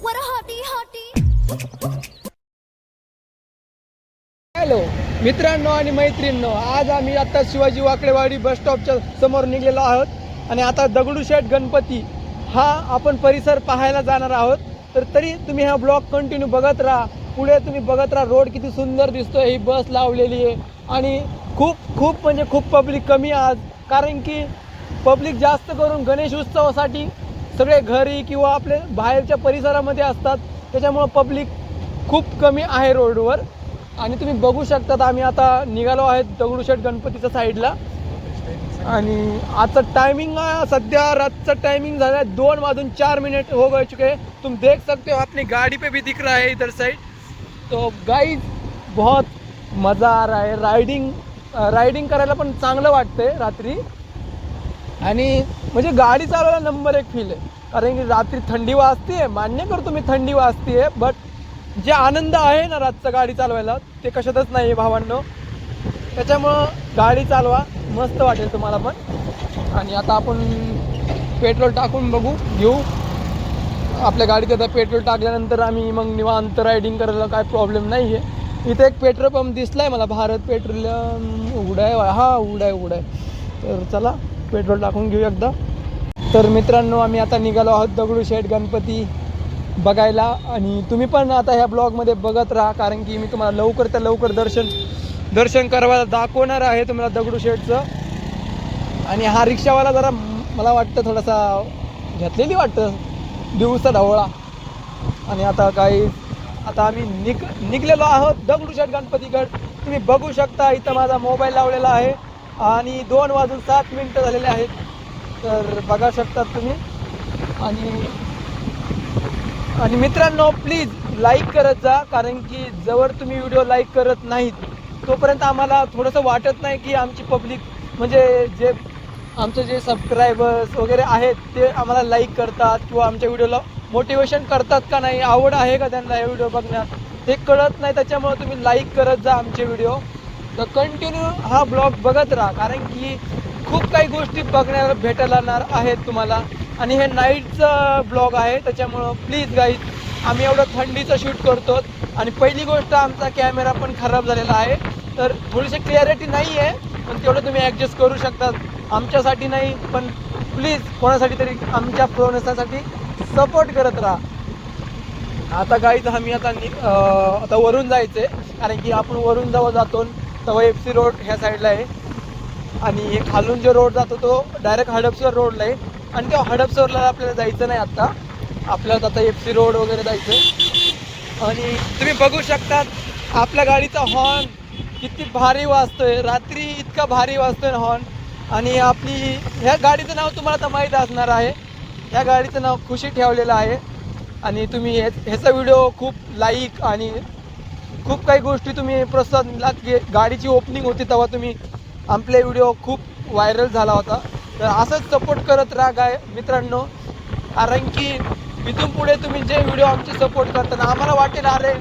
What a hottie hottie. Hello मित्रांनो आणि मैत्रिणींनो, आज आम्ही आता शिवाजी वाकडेवाडी बस स्टॉपच्या समोर निघलेलो आहोत आणि आता दगडूशेठ गणपती हा आपण परिसर पाहायला जाणार आहोत. तर तरी तुम्ही हा ब्लॉग कंटिन्यू बघत राहा. पुढे तुम्ही बघत राहा, रोड किती सुंदर दिसतोय. ही बस लावलेली आहे आणि खूप म्हणजे खूप पब्लिक कमी आज, कारण की पब्लिक जास्त करून गणेश उत्सवासाठी सगळे घरी किंवा आपले बाहेरच्या परिसरामध्ये असतात, त्याच्यामुळं पब्लिक खूप कमी आहे रोडवर. आणि तुम्ही बघू शकतात आम्ही आता निघालो आहेत दगडूशेठ गणपतीच्या साईडला. आणि आजचं टाइमिंग सध्या रातचा टाइमिंग झाला है 2:04 हो गए चुके हैं. तुम देख सकते हो अपनी गाड़ी पे भी दिख रहा है इधर साइड. तो गाइस बहुत मज़ा आ रहा है. राइडिंग करायला पण चांगलं वाटतंय रात्री. आणि म्हणजे गाडी चालवायला नंबर 1 फील आहे, कारण की रात्री थंडी वाजते, मान्य करतो मी थंडी वाजते, बट जे आनंद आहे ना रातचा गाडी चालवायला ते कशातच नाही आहे भावांनो. त्याच्यामुळं गाडी चालवा, मस्त वाटेल तुम्हाला पण. आणि आता आपण पेट्रोल टाकून घेऊ आपल्या गाडीत. आता पेट्रोल टाकल्यानंतर आम्ही मग निवांत रायडिंग करायला काय प्रॉब्लेम नाही आहे. इथे एक पेट्रोल पंप दिसला आहे मला, भारत पेट्रोलियम उघडा आहे. हा उघडा आहे. तर चला पेट्रोल टाकून घेऊ एकदा. तर मित्रांनो आम्ही आता निघालो आहोत दगडूशेठ गणपती बघायला. आणि तुम्ही पण आता ह्या ब्लॉगमध्ये बघत राहा, कारण की मी तुम्हाला लवकर लवकर दर्शन करायला दाखवणार आहे तुम्हाला दगडूशेठचं. आणि हा रिक्षावाला जरा मला वाटतं थोडासा घेतलेली वाटतं दिवसा ढवळा. आणि आता आम्ही निघलेलो आहोत दगडूशेठ गणपतीगड. तुम्ही बघू शकता इथं माझा मोबाईल लावलेला आहे आणि 2:07 झालेले आहेत. तर बघा शकतात तुम्ही. आणि मित्रांनो प्लीज लाईक करत जा, कारण की जवळ तुम्ही व्हिडिओ लाईक करत नाहीत तोपर्यंत आम्हाला थोडंसं वाटत नाही की आमची पब्लिक म्हणजे आमचे जे सबस्क्रायबर्स वगैरे आहेत ते आम्हाला लाईक करतात किंवा आमच्या व्हिडिओला मोटिवेशन करतात का नाही, आवड आहे का त्यांना हे व्हिडिओ बघण्यात, ते कळत नाही. त्याच्यामुळे तुम्ही लाईक करत जा आमचे व्हिडिओ. तर कंटिन्यू हा ब्लॉग बघत राहा, कारण की खूप काही गोष्टी बघण्याला भेटणार आहेत तुम्हाला. आणि हे नाईटचं ब्लॉग आहे, त्याच्यामुळं प्लीज गाईज, आम्ही एवढं थंडीचं शूट करतो. आणि पहिली गोष्ट आमचा कॅमेरा पण खराब झालेला आहे, तर थोडीशी क्लिअरिटी नाही आहे, पण तेवढं तुम्ही ॲडजस्ट करू शकतात. आमच्यासाठी नाही पण प्लीज कोणासाठी तरी आमच्या प्रोनेसासाठी सपोर्ट करत राहा. आता गाईज आम्ही आता वरून जायचं आहे, कारण की आपण वरून जेव्हा जातो तेव्हा FC रोड ह्या साईडला आहे आणि हे खालून जो रोड जातो तो डायरेक्ट हडपसर रोडला आहे. आणि त्या हडपसरला आपल्याला जायचं नाही, आपल्याला आता FC रोड वगैरे जायचं आहे. आणि तुम्ही बघू शकतात आपल्या गाडीचा हॉर्न किती भारी वाजतोय, रात्री इतका भारी वाजतोय हॉर्न. आणि ह्या गाडीचं नाव तुम्हाला तर माहीत असणार आहे. ह्या गाडीचं नाव खुशी ठेवलेलं आहे. आणि तुम्ही ह्याचा व्हिडिओ खूप लाईक आणि खूप काही गोष्टी तुम्ही प्रोत्साहन दिलात, की गाडीची ओपनिंग होती तेव्हा तुम्ही आपले व्हिडिओ खूप व्हायरल झाला होता. तर असंच सपोर्ट करत राहा मित्रांनो, कारण की इथून पुढे तुम्ही जे व्हिडिओ आमचे सपोर्ट करताना आम्हाला वाटेल अरे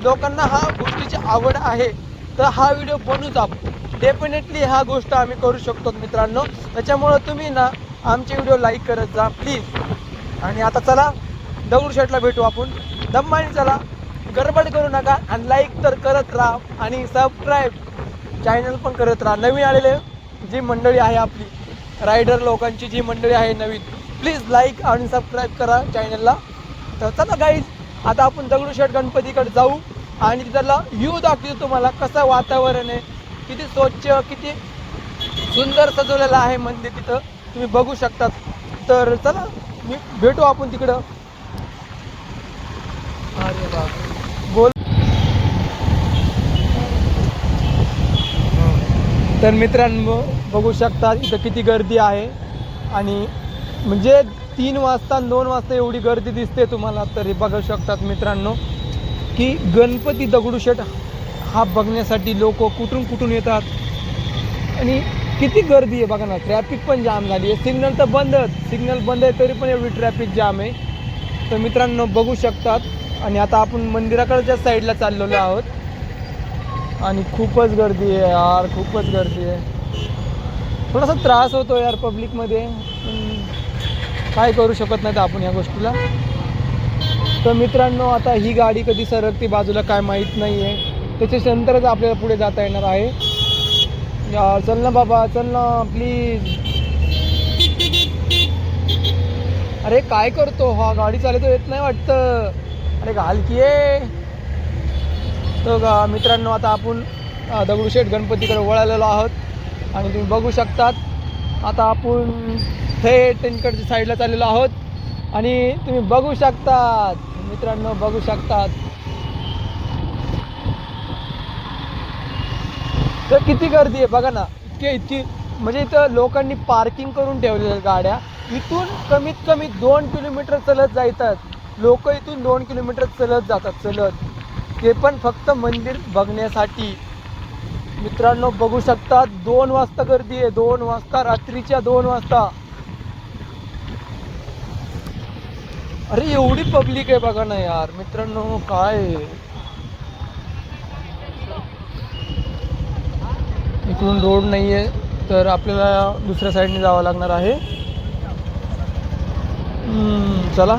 लोकांना हा गोष्टीची आवड आहे, तर हा व्हिडिओ बनवूच आपण. डेफिनेटली हा गोष्ट आम्ही करू शकतो मित्रांनो. त्याच्यामुळं तुम्ही ना आमचे व्हिडिओ लाईक करत जा प्लीज. आणि आता चला दगडूशेठला भेटू आपण. दम्मानी चला, गडबड करू नका आणि लाईक तर करत राहा आणि सबस्क्राईब चॅनल पण करत राहा. नवीन आलेले जी मंडळी आहे आपली रायडर लोकांची जी मंडळी आहे नवीन, प्लीज लाईक आणि सबस्क्राईब करा चॅनलला. तर चला गाईज आता आपण दगडूशेठ गणपतीकडे जाऊ आणि तिथला व्ह्यू दाखवतो तुम्हाला, कसं वातावरण आहे, किती स्वच्छ, किती सुंदर सजवलेलं आहे मंदिर तिथं तुम्ही बघू शकतात. तर चला भेटू आपण तिकडं. अरे बाप बोल. तर मित्रांनो बघू शकता इथं किती गर्दी आहे. आणि म्हणजे 3 वाजता 2 वाजता एवढी गर्दी दिसते तुम्हाला. तरी बघू शकतात मित्रांनो की गणपती दगडूशेठ हा बघण्यासाठी लोक कुठून येतात. आणि किती गर्दी आहे बघा ना. ट्रॅफिक पण जाम झाली आहे. सिग्नल तर बंद आहे तरी पण एवढी ट्रॅफिक जाम आहे. तर मित्रांनो बघू शकतात. आणि आता आपण मंदिराकडच्या साईडला चाललेलो आहोत आणि खूपच गर्दी आहे यार, खूपच गर्दी आहे. थोडासा त्रास होतो यार पब्लिकमध्ये, काय करू शकत नाही आपण या गोष्टीला. तर मित्रांनो आता ही गाडी कधी सरकते बाजूला काय माहीत नाही आहे, त्याच्यानंतरच आपल्याला पुढे जाता येणार आहे. यार चल ना बाबा, चल ना प्लीज. अरे काय करतो हा, गाडी चालवतो येत नाही वाटतं. अरे घाल की आहे. तर मित्रांनो आता आपण दगडूशेठ गणपतीकडे वळालेलो आहोत आणि तुम्ही बघू शकतात आता आपण थेट त्यांकडच्या साईडला चाललेलो आहोत आणि तुम्ही बघू शकतात मित्रांनो, बघू शकतात तर किती गर्दी आहे बघा ना. इतकी म्हणजे इथं लोकांनी पार्किंग करून ठेवलेल्या गाड्या. इथून कमीत कमी 2 किलोमीटर चलत जातात लोक, इथून 2 किलोमीटर चलत जातात चलत, ते पण फक्त मंदिर बघण्यासाठी. मित्रांनो बघू शकतात 2 वाजता गर्दी आहे, 2 वाजता, रात्रीच्या 2 वाजता. अरे एवढी पब्लिक आहे बघा ना यार मित्रांनो, काय इकडून रोड नाही आहे तर आपल्याला दुसऱ्या साईडने जावं लागणार आहे. चला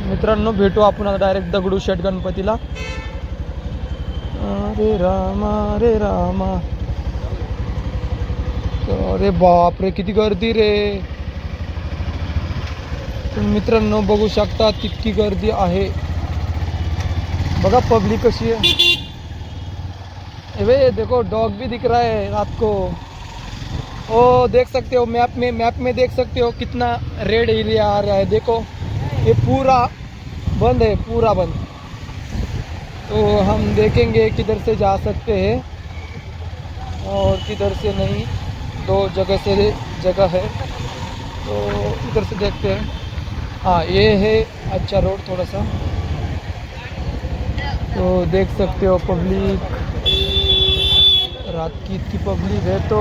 मित्रांनो भेटू आपण आता डायरेक्ट दगडूशेठ गणपतीला. अरे रामा, अरे रामा, अरे बापरे किती गर्दी रे. तुम्ही मित्रांनो बघू शकता किती गर्दी आहे बघा, पब्लिक कशी है. वे देखो डॉग भी दिख रहा है रात को. ओ देख सकते हो मैप में देख सकते हो कितना रेड एरिया आ रहा है. देखो ये पूरा बंद है, पूरा बंद. तो हम देखेंगे किधर से जा सकते हैं और किधर से नहीं. 2 जगह से जगह है तो इधर से देखते हैं. हाँ ये है अच्छा रोड थोड़ा सा. तो देख सकते हो पब्लिक, रात की इतनी पब्लिक है तो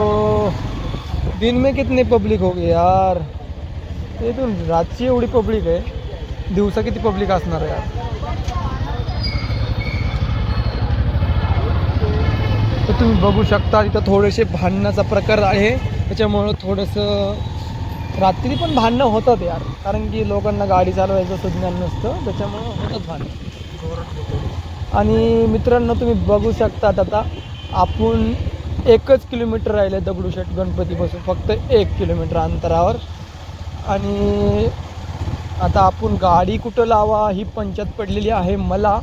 दिन में कितनी पब्लिक होगी यार. ये तो रातची एवढी पब्लिक आहे, दिवसा किती पब्लिक असणार आहे यार. तर तुम्ही बघू शकता इथं थोडेसे भांडणाचा प्रकार आहे, त्याच्यामुळं थोडंसं रात्री पण भांडणं होतात यार, कारण की लोकांना गाडी चालवायचं सुज्ञान नसतं, त्याच्यामुळं होतात भांडणं. आणि मित्रांनो तुम्ही बघू शकतात आता आपण 1 किलोमीटर राहिले दगडूशेठ गणपतीपासून, फक्त 1 किलोमीटर अंतरावर. आणि आता आपण गाडी कुठं लावा ही पंचायत पडलेली आहे मला.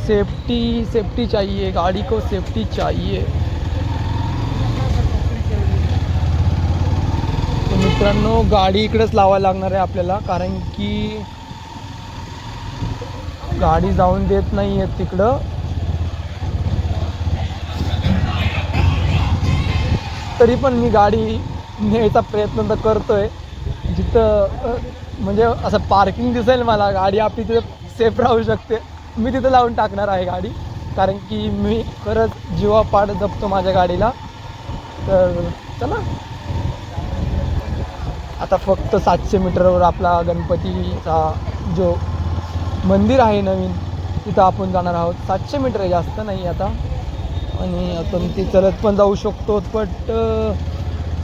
सेफ्टी चाहिए, गाड़ी को सेफ्टी चाहिए. तो मित्रांनो गाडी इकडेच लावायला लागणार आहे आपल्याला, कारण की गाडी जाऊन देत नाही आहे तिकडं. तरी पण मी गाडी न्यायचा प्रयत्न तर करतोय जिथं म्हणजे असं पार्किंग दिसेल मला, गाडी आपली तिथं सेफ राहू शकते, मी तिथं लावून टाकणार आहे गाडी, कारण की मी खरंच जीवापाड जपतो माझ्या गाडीला. तर चला आता फक्त 700 मीटरवर आपला गणपतीचा जो मंदिर आहे नवीन तिथं आपण जाणार आहोत. 700 मीटर आहे, जास्त नाही आता. आणि आपण ती चलत पण जाऊ शकतो, बट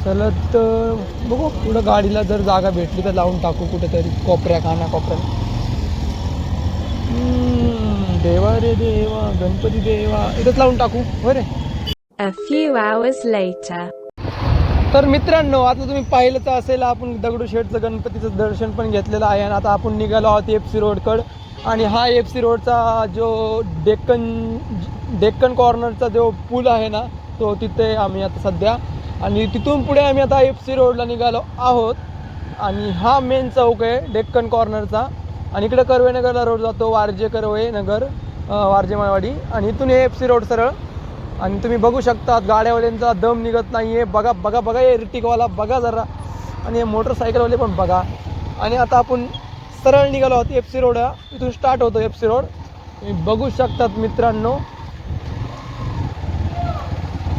चलत बघू पुढं गाडीला जर जागा भेटली तर लावून टाकू कुठेतरी कानाकोपऱ्यात. देवा रे देवा, गणपती देवा, इथंच लावून टाकू बरे. A few hours later. तर मित्रांनो आता तुम्ही पाहिलंच असेल आपण दगडूशेठचं गणपतीचं दर्शन पण घेतलेलं आहे आणि आता आपण निघालो आहोत FC रोडकडं. आणि हा FC रोडचा जो डेक्कन कॉर्नरचा जो पूल आहे ना तो तिथे आम्ही आता सध्या, आणि तिथून पुढे आम्ही आता FC रोडला निघालो आहोत. आणि हा मेन चौक आहे डेक्कन कॉर्नरचा, आणि इकडे कर्वेनगरला रोड जातो, वारजे कर्वे नगर, वारजे माळवाडी, आणि इथून हे FC रोड सरळ. आणि तुम्ही बघू शकता गाड्यावाल्यांचा दम निघत नाही आहे. बघा बघा बघा हे इर्टिगावाला बघा जरा, आणि हे मोटरसायकलवाले पण बघा. आणि आता आपण सरळ निघालो आहोत FC रोड, इथून स्टार्ट होतो FC रोड, तुम्ही बघू शकतात मित्रांनो.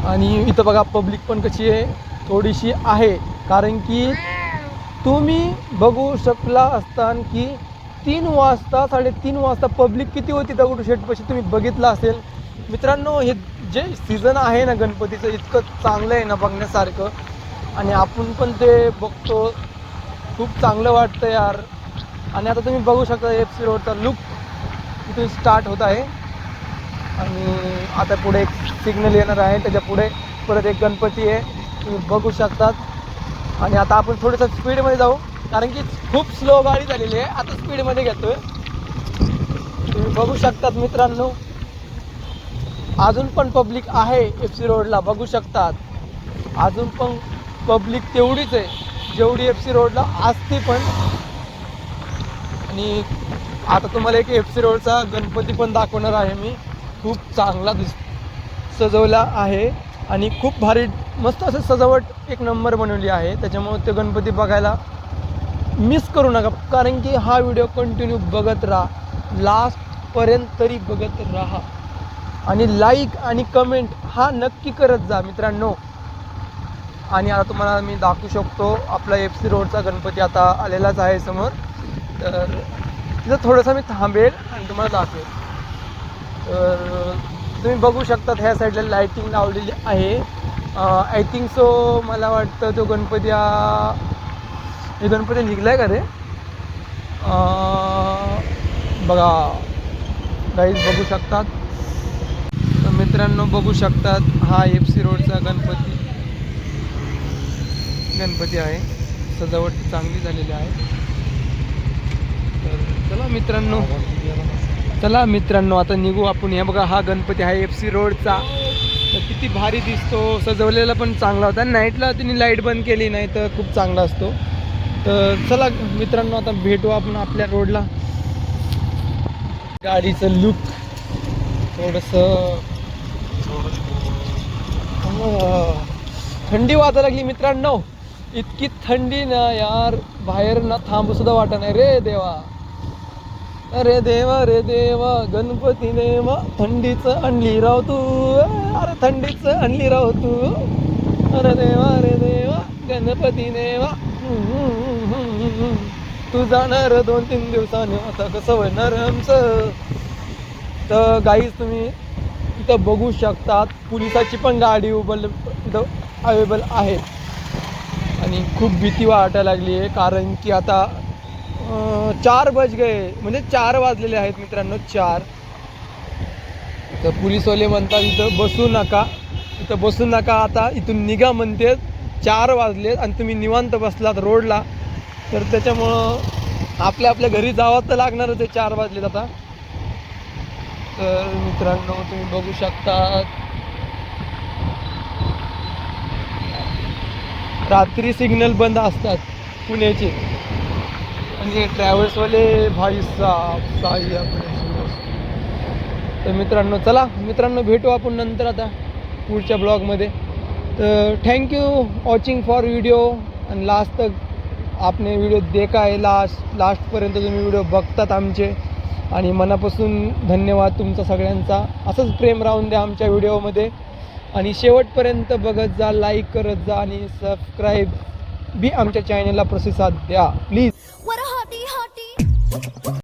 आणि इथं बघा पब्लिक पण कशी आहे, थोडीशी आहे, कारण की तुम्ही बघू शकला असतान की 3 वाजता 3:30 वाजता पब्लिक किती होती दगडूशेठपाशी, तुम्ही बघितलं असेल मित्रांनो. हे जे सीझन आहे ना गणपतीचं इतकं चांगलं आहे ना बघण्यासारखं, आणि आपण पण ते बघतो, खूप चांगलं वाटतं यार. आणि आता तुम्ही बघू शकता FC रोडचा लुक इथून स्टार्ट होत आहे. आणि आता पुढे एक सिग्नल येणार आहे, त्याच्या पुढे परत एक गणपती आहे, तुम्ही बघू शकतात. आणि आता आपण थोडंसं स्पीडमध्ये जाऊ, कारण की खूप स्लो गाडी झालेली आहे. आता स्पीडमध्ये घेतोय, तुम्ही बघू शकतात मित्रांनो. अजून पण पब्लिक आहे FC रोडला, बघू शकतात. अजून पण पब्लिक तेवढीच आहे जेवढी FC रोडला असते पण. आणि आता तुम्हाला एक FC रोडचा गणपती पण दाखवणार आहे मी. खूप चांगला सजवला आहे आणि खूप भारी मस्त असं सजावट एक नंबर बनवली आहे. त्याच्यामुळे ते गणपती बघायला मिस करू नका, कारण की हा व्हिडिओ कंटिन्यू बघत राहा, लास्टपर्यंत तरी बघत राहा. आणि लाईक आणि कमेंट हा नक्की करत जा मित्रांनो. आणि आता तुम्हाला मी दाखवू शकतो आपला FC रोडचा गणपती आता आलेलाच आहे समोर. तर तिथं थोडंसं मी थांबेल आणि तुम्हाला दाखवेल. तर तुम्ही बघू शकतात ह्या साईडला लाईटिंग लावलेली आहे. आय थिंक सो मला वाटतं तो गणपती हे गणपती निघला आहे का रे. बघा गाईज बघू शकतात. तर मित्रांनो बघू शकतात हा FC रोडचा गणपती आहे. सजावट चांगली झालेली आहे. तर चला मित्रांनो आता निघू आपण. हे बघा हा गणपती आहे FC रोडचा. तर किती भारी दिसतो, सजवलेला पण चांगला होता. नाईटला तिने लाईट बंद केली नाही तर खूप चांगला असतो. तर चला मित्रांनो आता भेटू आपण आपल्या रोडला. गाडीचं लुक थोडंसं थंडी वाजायला लागली मित्रांनो. इतकी थंडी ना यार, बाहेर ना थांबू सुद्धा वाटत नाही रे देवा. अरे देवा गणपती देवा, थंडीचं आणली राव तू, अरे थंडीचं आणली राव तू. अरे देवा गणपती देवा, तू जाणार 2-3 दिवसांनी, आता कसं होणार आमचं. तर गाईज तुम्ही इथं बघू शकतात पोलिसाची पण गाडी इथं अवेलेबल आहे. आणि खूप भीती वाटायला लागली आहे, कारण की आता 4 बज गए, म्हणजे 4 वाजलेले आहेत मित्रांनो, 4. तर पोलीसवाले म्हणतात इथं बसू नका, आता इथून निघा म्हणते. 4 वाजले आणि तुम्ही निवांत बसलात रोडला, तर त्याच्यामुळं आपल्या घरी जावं तर लागणारच आहे. 4 वाजलेत आता. तर मित्रांनो तुम्ही बघू शकता रात्री सिग्नल बंद असतात पुण्याचे. आणि ट्रॅव्हल्सवाले भाई साहेब तर मित्रांनो चला मित्रांनो भेटू आपण नंतर आता पुढच्या ब्लॉगमध्ये. तर thank you watching for video आणि लास्ट तक आपने वीडियो देखा आहे. लास्टपर्यंत तुम्ही व्हिडिओ बघतात आमचे, आणि मनापासून धन्यवाद तुमचा सगळ्यांचा. असंच प्रेम राहून द्या आमच्या व्हिडिओमध्ये आणि शेवटपर्यंत बघत जा, लाईक करत जा आणि सबस्क्राईब बी आमच्या चॅनलला प्रतिसाद द्या please. What a hottie hottie.